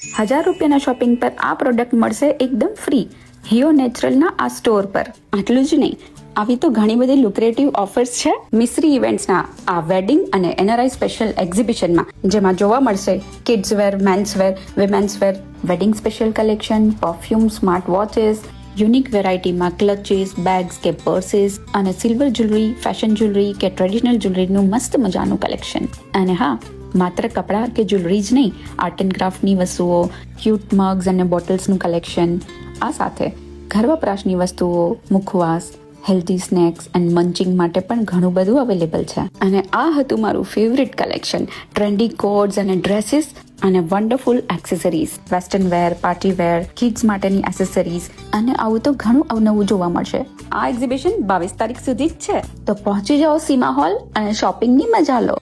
₹1000 shopping પર આ product મળશે એકદમ ફ્રી હિયો નેચરલના આ સ્ટોર પર. આટલું જ નહીં, આવી તો ઘણી બધી લુક્રેટિવ ઓફર્સ છે મિશ્રી ઇવેન્ટ્સના આ વેડિંગ અને એનઆરઆઈ સ્પેશિયલ એક્ઝિબિશનમાં, જેમાં જોવા મળશે kids wear, men's wear, women's wear, wedding special collection, perfume, smart watches, unique વેરાયટીમાં ક્લચીસ, બેગ્સ કે પર્સીસ અને સિલ્વર જ્વેલરી, ફેશન જ્વેલરી કે ટ્રેડિશનલ જ્વેલરીનું મસ્ત મજાનું કલેક્શન. અને હા, માત્ર કપડાં કે જ્વેલરી જ નહીં, આર્ટ એન્ડ ક્રાફ્ટની વસ્તુઓ, ક્યુટ મગ્સ અને બોટલ્સનું કલેક્શન, આ સાથે ઘર વપરાશની વસ્તુઓ, મુખવાસ, હેલ્ધી સ્નેક્સ એન્ડ મંચિંગ માટે પણ ઘણું બધું અવેલેબલ છે. અને આ હતું મારું ફેવરિટ કલેક્શન, ટ્રેન્ડી કોડ્સ અને ડ્રેસીસ અને wonderful accessories, western wear, party wear, kids માટેની એસેસરીઝ અને આવું તો ઘણું અવનવું જોવા મળશે. આ એક્ઝિબિશન 22 તારીખ સુધી જ છે, તો પહોંચી જાઓ સીમા હોલ અને શોપિંગની મજા લો.